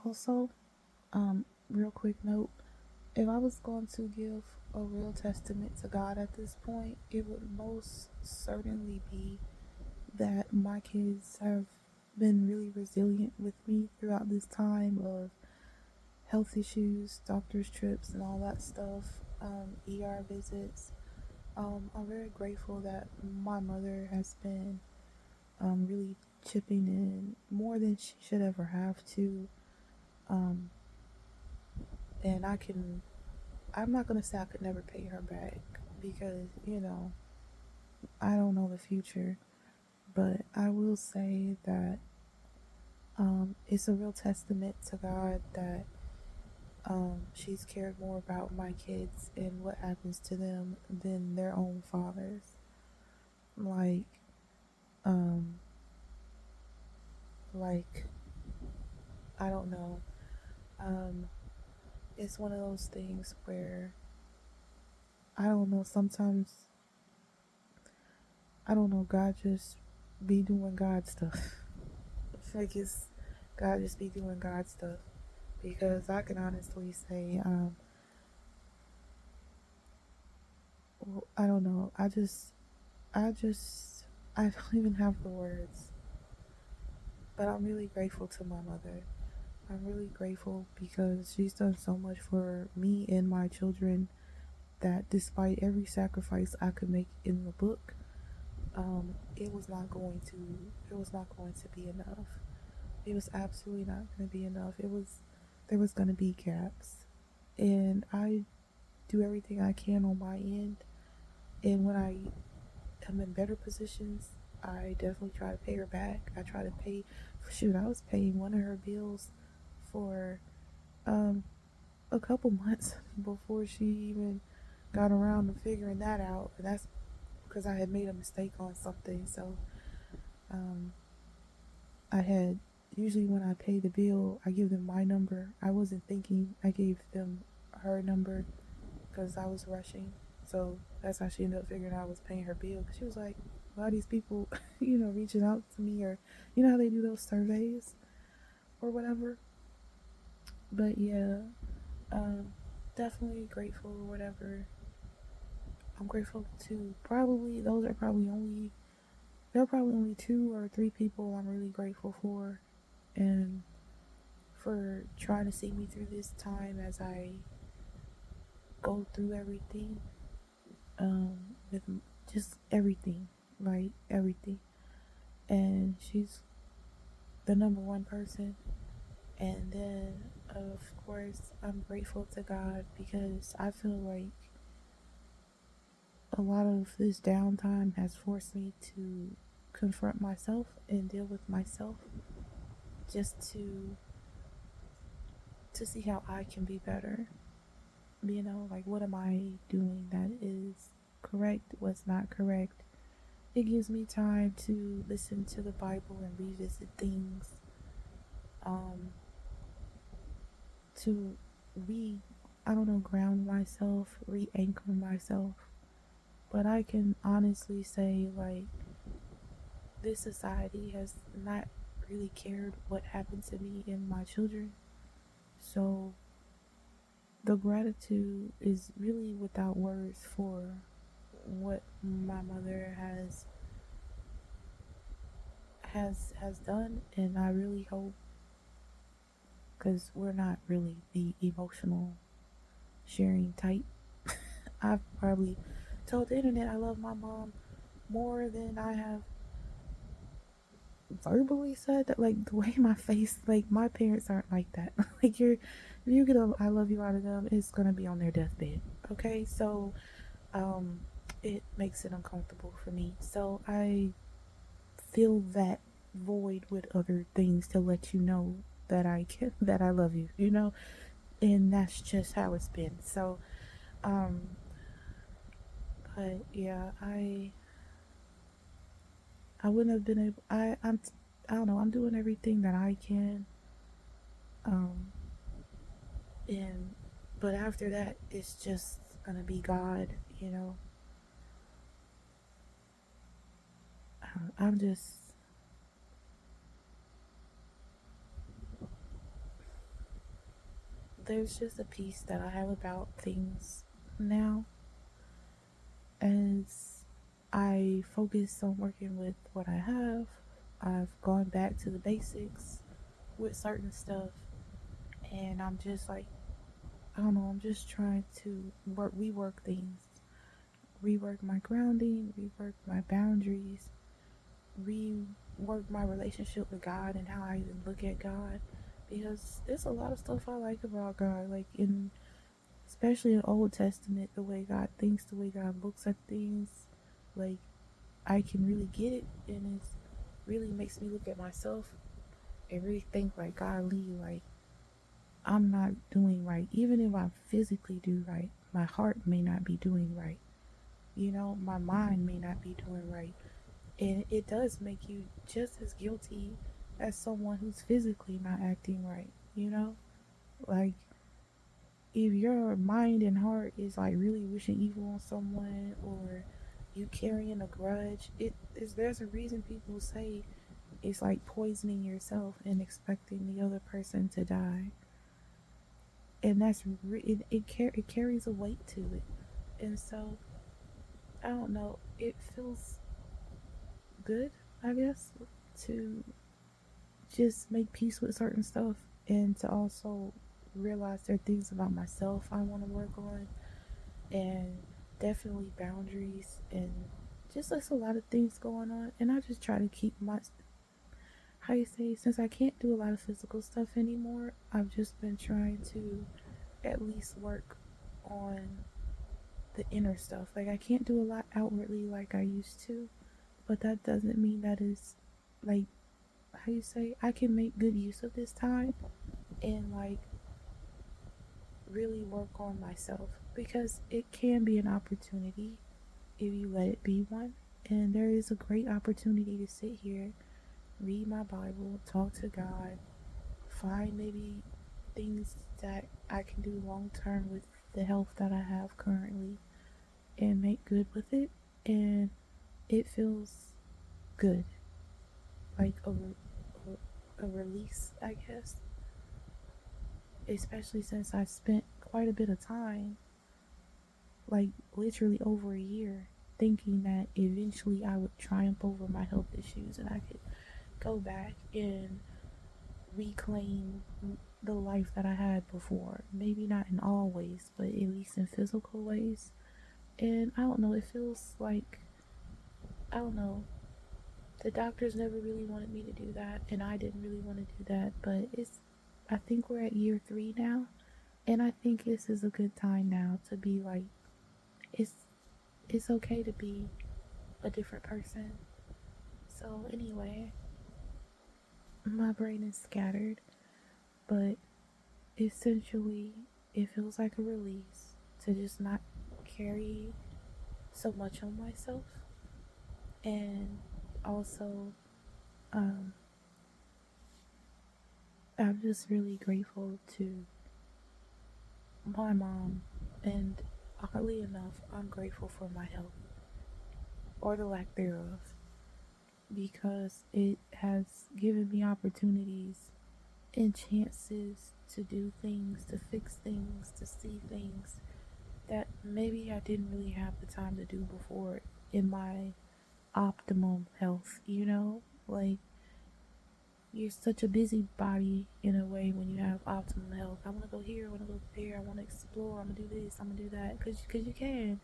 Also, real quick note, if I was going to give a real testament to God at this point, it would most certainly be that my kids have been really resilient with me throughout this time of health issues, doctor's trips, and all that stuff, ER visits. I'm very grateful that my mother has been really chipping in more than she should ever have to. Um, and I'm not going to say I could never pay her back because, I don't know the future. But I will say that it's a real testament to God that she's cared more about my kids and what happens to them than their own fathers. Like, um, like I don't know. Um, it's one of those things where I don't know. Sometimes I don't know. God just be doing God stuff. Like it's God just be doing God stuff because I can honestly say, I don't know. I don't even have the words. But I'm really grateful to my mother. I'm really grateful because she's done so much for me and my children that despite every sacrifice I could make in the book, it was not going to be enough. It was absolutely not going to be enough. There was going to be gaps. And I do everything I can on my end. And when I am in better positions, I definitely try to pay her back. I try to pay, shoot, I was paying one of her bills for um, a couple months before she even got around to figuring that out. And that's because I had made a mistake on something. So um, I had usually when I pay the bill, I give them my number. I wasn't thinking I gave them her number because I was rushing. So that's how she ended up figuring out I was paying her bill. Cause she was like, "Why are these people, reaching out to me, or how they do those surveys or whatever." But yeah, um, definitely grateful or whatever. I'm grateful to probably those are probably only there are probably only two or three people I'm really grateful for, and for trying to see me through this time as I go through everything, with just everything, like everything. And she's the number one person. And then, of course, I'm grateful to God because I feel like a lot of this downtime has forced me to confront myself and deal with myself just to see how I can be better. Like what am I doing that is correct, what's not correct. It gives me time to listen to the Bible and revisit things, um, to re I don't know, ground myself, re anchor myself. But I can honestly say, like, this society has not really cared what happened to me and my children. So the gratitude is really without words for what my mother has done, and I really hope, because we're not really the emotional sharing type. I've probably told the internet I love my mom more than I have verbally said that. Like the way my face, like my parents aren't like that. Like if you get a I love you out of them, it's gonna be on their deathbed. Okay, so um, it makes it uncomfortable for me. So I fill that void with other things to let you know that I can, that I love you. And that's just how it's been. So um, but yeah, I wouldn't have been able. I don't know. I'm doing everything that I can. Um, and but after that, it's just gonna be God. You know, I'm just there's just a peace that I have about things now as I focus on working with what I have. I've gone back to the basics with certain stuff, and I'm just like, I don't know, I'm just trying to rework things, rework my grounding, rework my boundaries, rework my relationship with God and how I even look at God. Because there's a lot of stuff I like about God, like in especially in Old Testament, the way God thinks, the way God looks at things, like I can really get it, and it really makes me look at myself and really think like, golly, like I'm not doing right. Even if I physically do right, my heart may not be doing right. You know, my mind may not be doing right. And it does make you just as guilty as someone who's physically not acting right, you know? Like, if your mind and heart is like really wishing evil on someone or you carrying a grudge, there's a reason people say it's like poisoning yourself and expecting the other person to die. And it carries a weight to it. And so I don't know, it feels good, I guess, to just make peace with certain stuff and to also realize there are things about myself I want to work on, and definitely boundaries, and just there's a lot of things going on, and I just try to keep my, how you say, since I can't do a lot of physical stuff anymore, I've just been trying to at least work on the inner stuff. Like I can't do a lot outwardly like I used to, but that doesn't mean that is like, how you say, I can make good use of this time and like really work on myself, because it can be an opportunity if you let it be one. And there is a great opportunity to sit here, read my Bible, talk to God, find maybe things that I can do long term with the health that I have currently and make good with it. And it feels good, like a release, I guess. Especially since I spent quite a bit of time, like literally over a year, thinking that eventually I would triumph over my health issues and I could go back and reclaim the life that I had before. Maybe not in all ways, but at least in physical ways. And I don't know, it feels like, I don't know, the doctors never really wanted me to do that, and I didn't really want to do that, but I think we're at year 3 now, and I think this is a good time now to be like, it's, it's okay to be a different person. So anyway, my brain is scattered, but essentially, it feels like a release to just not carry so much on myself. And also, um, I'm just really grateful to my mom, and oddly enough, I'm grateful for my health, or the lack thereof, because it has given me opportunities and chances to do things, to fix things, to see things that maybe I didn't really have the time to do before in my optimum health, you know? Like, you're such a busybody in a way when you have optimum health. I want to go here, I want to go there, I want to explore, I'm going to do this, I'm going to do that, because you can.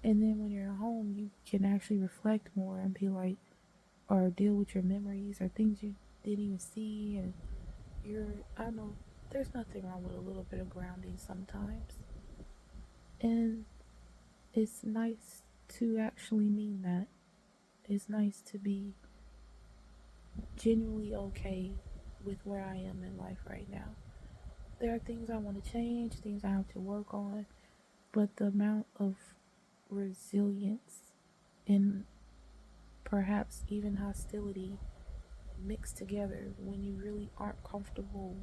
And then when you're at home, you can actually reflect more and be like, or deal with your memories or things you didn't even see. And I don't know, there's nothing wrong with a little bit of grounding sometimes. And it's nice to actually mean that. It's nice to be genuinely okay with where I am in life right now. There are things I want to change, things I have to work on, but the amount of resilience and perhaps even hostility mixed together when you really aren't comfortable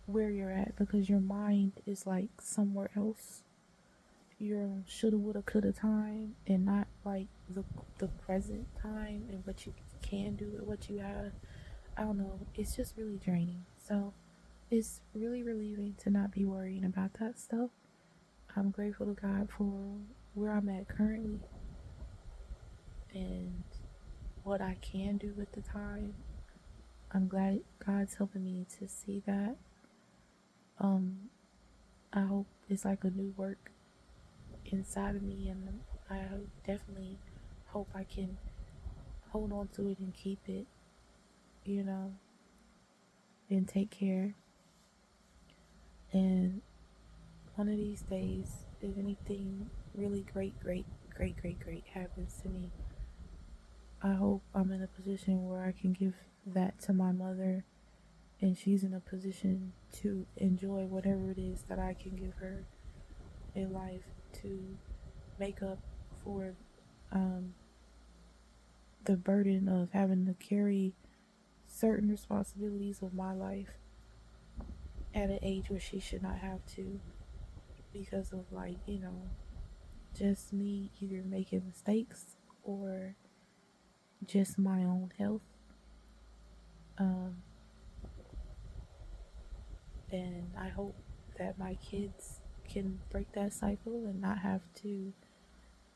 where you're at because your mind is like somewhere else. Your shoulda, woulda, coulda time, and not like the present time and what you can do with what you have. I don't know. It's just really draining. So it's really relieving to not be worrying about that stuff. I'm grateful to God for where I'm at currently and what I can do with the time. I'm glad God's helping me to see that. Um, I hope it's like a new work inside of me, and I definitely hope I can hold on to it and keep it, you know, and take care. And one of these days, if anything really great happens to me, I hope I'm in a position where I can give that to my mother and she's in a position to enjoy whatever it is that I can give her in life to make up for um, the burden of having to carry certain responsibilities of my life at an age where she should not have to because of, like, just me either making mistakes or just my own health. Um, and I hope that my kids can break that cycle and not have to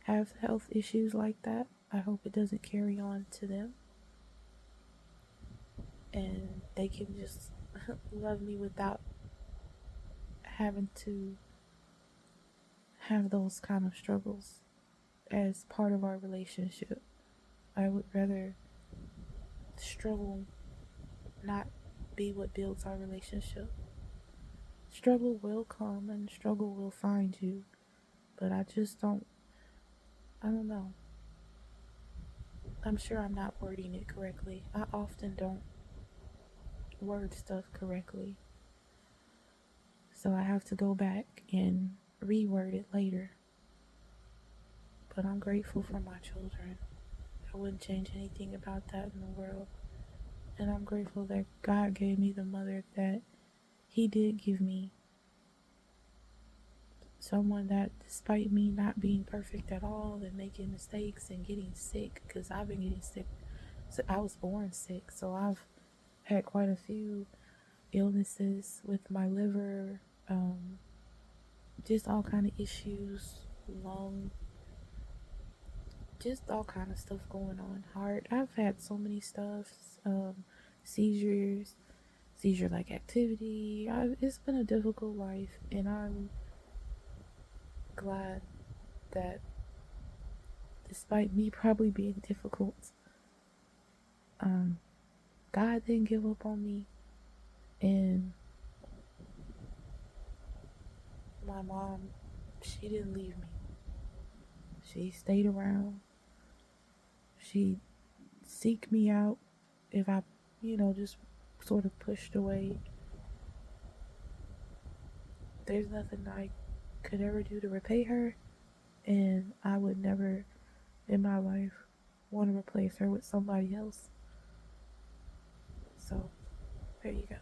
have health issues like that. I hope it doesn't carry on to them and they can just love me without having to have those kind of struggles as part of our relationship. I would rather struggle not be what builds our relationship. Struggle will come and struggle will find you, but I don't know. I'm sure I'm not wording it correctly. I often don't word stuff correctly. So I have to go back and reword it later. But I'm grateful for my children. I wouldn't change anything about that in the world. And I'm grateful that God gave me the mother that He did give me. Someone that, despite me not being perfect at all and making mistakes and getting sick, because I've been getting sick. So I was born sick, so I've had quite a few illnesses with my liver, just all kind of issues, lung, just all kind of stuff going on. Heart. I've had so many stuffs, seizures, seizure-like activity. It's been a difficult life, and I'm glad that despite me probably being difficult, um, God didn't give up on me, and my mom, she didn't leave me. She stayed around. She seek me out if I, just sort of pushed away. There's nothing I could ever do to repay her, and I would never in my life want to replace her with somebody else. So, there you go.